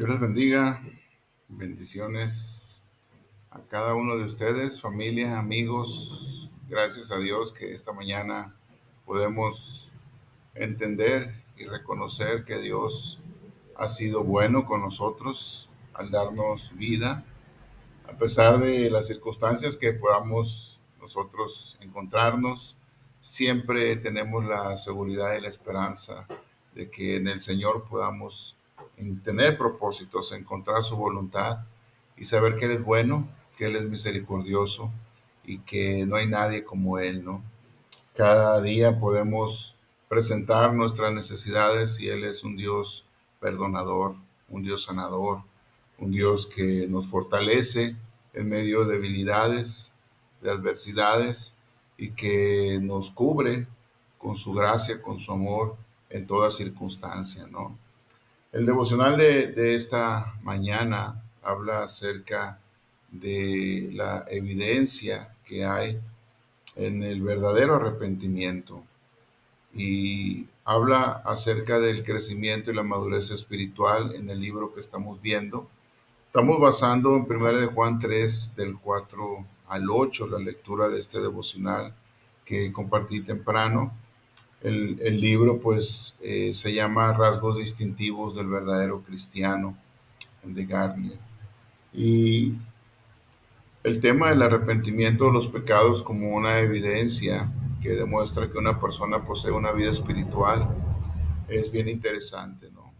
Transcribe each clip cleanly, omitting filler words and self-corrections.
Dios les bendiga, bendiciones a cada uno de ustedes, familia, amigos. Gracias a Dios que esta mañana podemos entender y reconocer que Dios ha sido bueno con nosotros al darnos vida, a pesar de las circunstancias que podamos nosotros encontrarnos. Siempre tenemos la seguridad y la esperanza de que en el Señor podamos tener propósitos, encontrar su voluntad y saber que Él es bueno, que Él es misericordioso y que no hay nadie como Él, ¿no? Cada día podemos presentar nuestras necesidades y Él es un Dios perdonador, un Dios sanador, un Dios que nos fortalece en medio de debilidades, de adversidades y que nos cubre con su gracia, con su amor en toda circunstancia, ¿no? El devocional de esta mañana habla acerca de la evidencia que hay en el verdadero arrepentimiento y habla acerca del crecimiento y la madurez espiritual en el libro que estamos viendo. Estamos basando en 1 de Juan 3, del 4 al 8, la lectura de este devocional que compartí temprano. El libro pues se llama Rasgos distintivos del verdadero cristiano, de Garnier. Y el tema del arrepentimiento de los pecados como una evidencia que demuestra que una persona posee una vida espiritual es bien interesante, ¿no?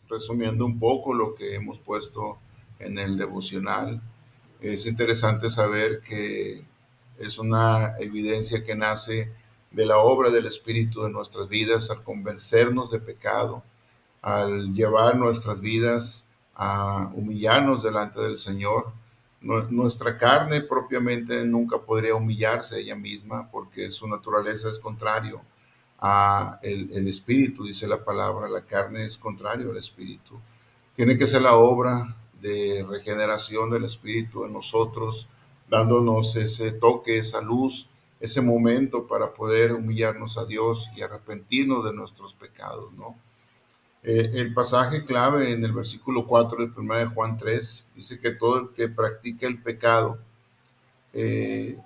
Resumiendo un poco lo que hemos puesto en el devocional, es interesante saber que es una evidencia que nace de la obra del Espíritu en nuestras vidas al convencernos de pecado, al llevar nuestras vidas a humillarnos delante del Señor. Nuestra carne propiamente nunca podría humillarse ella misma porque su naturaleza es contrario a el espíritu, dice la palabra. La carne es contrario al espíritu. Tiene que ser la obra de regeneración del espíritu en nosotros, dándonos ese toque, esa luz, ese momento para poder humillarnos a Dios y arrepentirnos de nuestros pecados, ¿no? El pasaje clave en el versículo 4 de 1 de Juan 3 dice que todo el que practica el pecado, eh,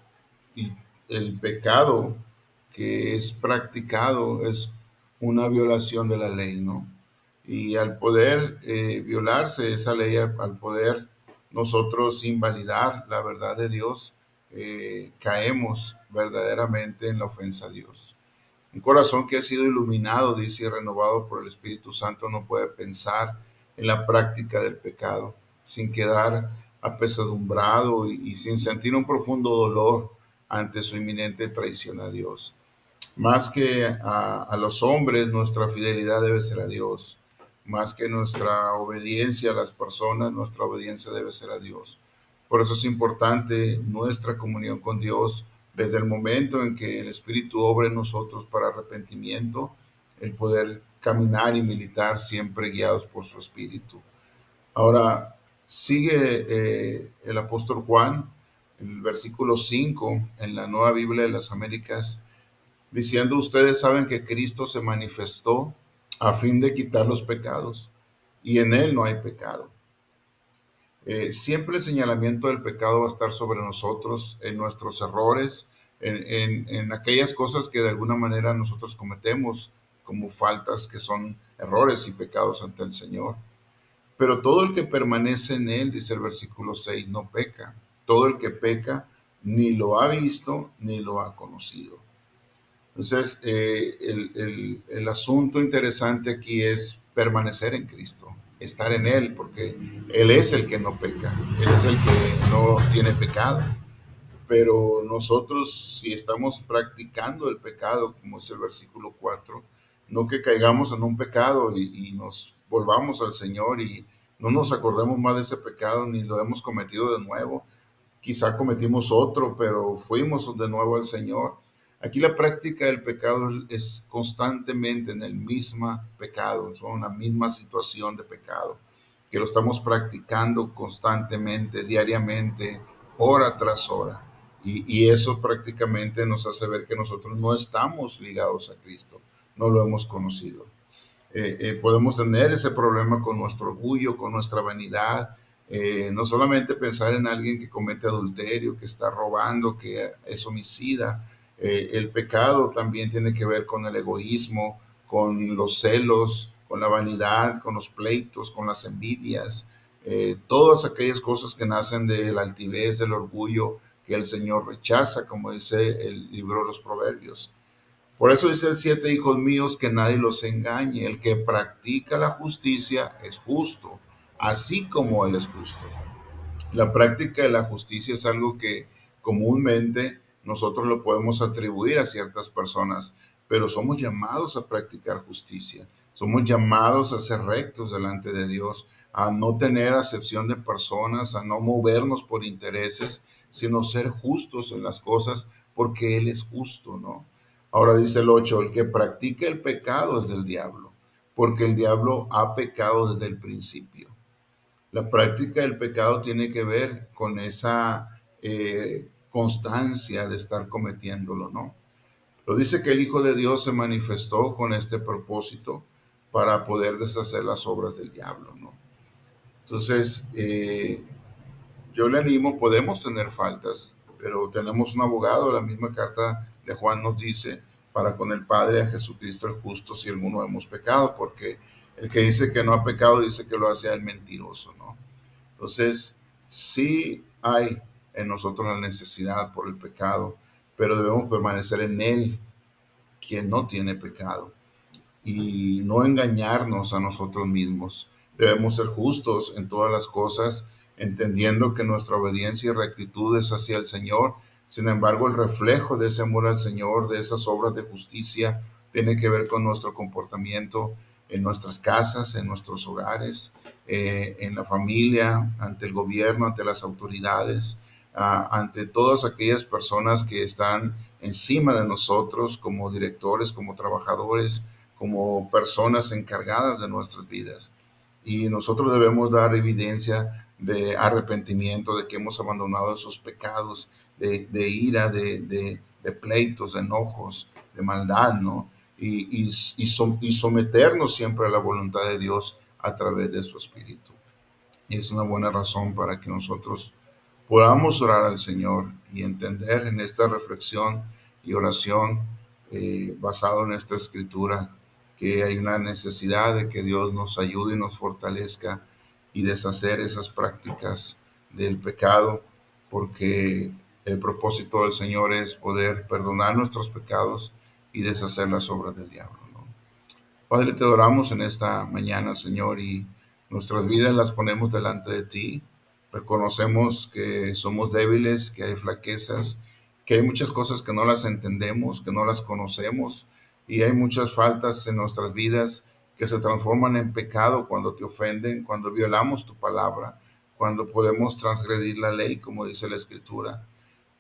y el pecado que es practicado es una violación de la ley, ¿no? Y al poder violarse esa ley, al poder nosotros invalidar la verdad de Dios, caemos verdaderamente en la ofensa a Dios. Un corazón que ha sido iluminado, dice, y renovado por el Espíritu Santo no puede pensar en la práctica del pecado sin quedar apesadumbrado y sin sentir un profundo dolor ante su inminente traición a Dios. Más que a los hombres, nuestra fidelidad debe ser a Dios. Más que nuestra obediencia a las personas, nuestra obediencia debe ser a Dios. Por eso es importante nuestra comunión con Dios desde el momento en que el Espíritu obra en nosotros para arrepentimiento, el poder caminar y militar siempre guiados por su Espíritu. Ahora, sigue el apóstol Juan, en el versículo 5, en la Nueva Biblia de las Américas, diciendo: ustedes saben que Cristo se manifestó a fin de quitar los pecados, y en Él no hay pecado. Siempre el señalamiento del pecado va a estar sobre nosotros, en nuestros errores, en aquellas cosas que de alguna manera nosotros cometemos como faltas, que son errores y pecados ante el Señor. Pero todo el que permanece en Él, dice el versículo 6, no peca. Todo el que peca ni lo ha visto ni lo ha conocido. Entonces, el asunto interesante aquí es permanecer en Cristo, estar en Él, porque Él es el que no peca, Él es el que no tiene pecado. Pero nosotros, si estamos practicando el pecado, como es el versículo 4, no que caigamos en un pecado y nos volvamos al Señor y no nos acordemos más de ese pecado ni lo hemos cometido de nuevo. Quizá cometimos otro, pero fuimos de nuevo al Señor. Aquí la práctica del pecado es constantemente en el mismo pecado, es una misma situación de pecado, que lo estamos practicando constantemente, diariamente, hora tras hora. Y eso prácticamente nos hace ver que nosotros no estamos ligados a Cristo, no lo hemos conocido. podemos tener ese problema con nuestro orgullo, con nuestra vanidad. No solamente pensar en alguien que comete adulterio, que está robando, que es homicida. El pecado también tiene que ver con el egoísmo, con los celos, con la vanidad, con los pleitos, con las envidias, todas aquellas cosas que nacen de la altivez, del orgullo, que el Señor rechaza, como dice el libro de los Proverbios. Por eso dice el 7, hijos míos, que nadie los engañe. El que practica la justicia es justo, así como Él es justo. La práctica de la justicia es algo que comúnmente nosotros lo podemos atribuir a ciertas personas, pero somos llamados a practicar justicia. Somos llamados a ser rectos delante de Dios, a no tener acepción de personas, a no movernos por intereses, sino ser justos en las cosas porque Él es justo, ¿no? Ahora dice el 8, el que practica el pecado es del diablo, porque el diablo ha pecado desde el principio. La práctica del pecado tiene que ver con esa constancia de estar cometiéndolo, ¿no? Lo dice que el Hijo de Dios se manifestó con este propósito para poder deshacer las obras del diablo, ¿no? Entonces, yo le animo, podemos tener faltas, pero tenemos un abogado, la misma carta de Juan nos dice, para con el Padre a Jesucristo el justo si alguno hemos pecado, porque el que dice que no ha pecado dice que lo hace el mentiroso, ¿no? Entonces, sí hay en nosotros la necesidad por el pecado, pero debemos permanecer en Él, quien no tiene pecado, y no engañarnos a nosotros mismos. Debemos ser justos en todas las cosas, entendiendo que nuestra obediencia y rectitud es hacia el Señor. Sin embargo, el reflejo de ese amor al Señor, de esas obras de justicia, tiene que ver con nuestro comportamiento en nuestras casas, en nuestros hogares, en la familia, ante el gobierno, ante las autoridades, ante todas aquellas personas que están encima de nosotros como directores, como trabajadores, como personas encargadas de nuestras vidas. Y nosotros debemos dar evidencia de arrepentimiento, de que hemos abandonado esos pecados, de ira, de pleitos, de enojos, de maldad, ¿no? Y someternos siempre a la voluntad de Dios a través de su Espíritu. Y es una buena razón para que nosotros podamos orar al Señor y entender en esta reflexión y oración basado en esta escritura que hay una necesidad de que Dios nos ayude y nos fortalezca y deshacer esas prácticas del pecado, porque el propósito del Señor es poder perdonar nuestros pecados y deshacer las obras del diablo, ¿no? Padre, te adoramos en esta mañana, Señor, y nuestras vidas las ponemos delante de ti. Reconocemos que somos débiles, que hay flaquezas, que hay muchas cosas que no las entendemos, que no las conocemos, y hay muchas faltas en nuestras vidas que se transforman en pecado cuando te ofenden, cuando violamos tu palabra, cuando podemos transgredir la ley, como dice la Escritura.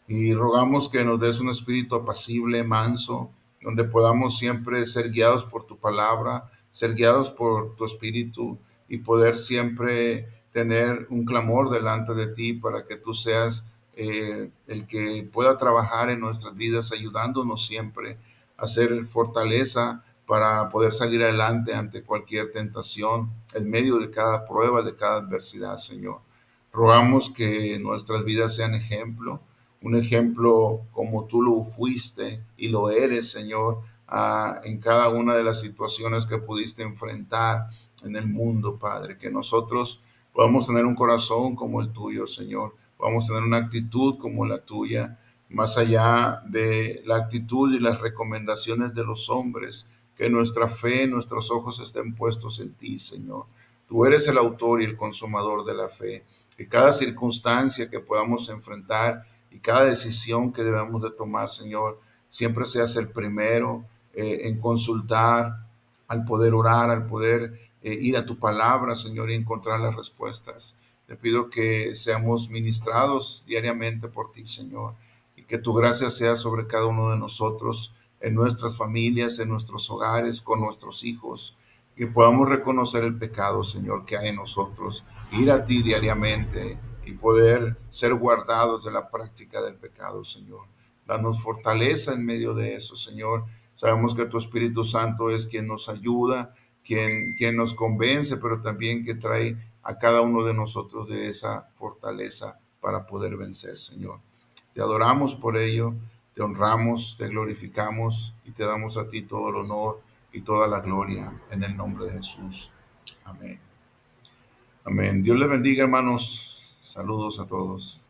Y rogamos que nos des un espíritu apacible, manso, donde podamos siempre ser guiados por tu palabra, ser guiados por tu espíritu y poder siempre tener un clamor delante de ti para que tú seas el que pueda trabajar en nuestras vidas, ayudándonos siempre a ser fortaleza para poder salir adelante ante cualquier tentación, en medio de cada prueba, de cada adversidad, Señor. Rogamos que nuestras vidas sean ejemplo, un ejemplo como tú lo fuiste y lo eres, Señor, en cada una de las situaciones que pudiste enfrentar en el mundo, Padre. Que nosotros podamos tener un corazón como el tuyo, Señor. Podamos tener una actitud como la tuya, más allá de la actitud y las recomendaciones de los hombres. Que nuestra fe, nuestros ojos estén puestos en ti, Señor. Tú eres el autor y el consumador de la fe. Que cada circunstancia que podamos enfrentar y cada decisión que debemos de tomar, Señor, siempre seas el primero en consultar, al poder orar, al poder ir a tu palabra, Señor, y encontrar las respuestas. Te pido que seamos ministrados diariamente por ti, Señor, y que tu gracia sea sobre cada uno de nosotros, en nuestras familias, en nuestros hogares, con nuestros hijos, que podamos reconocer el pecado, Señor, que hay en nosotros, ir a ti diariamente y poder ser guardados de la práctica del pecado, Señor. Danos fortaleza en medio de eso, Señor. Sabemos que tu Espíritu Santo es quien nos ayuda, quien nos convence, pero también que trae a cada uno de nosotros de esa fortaleza para poder vencer, Señor. Te adoramos por ello, te honramos, te glorificamos y te damos a ti todo el honor y toda la gloria en el nombre de Jesús. Amén. Amén. Dios les bendiga, hermanos. Saludos a todos.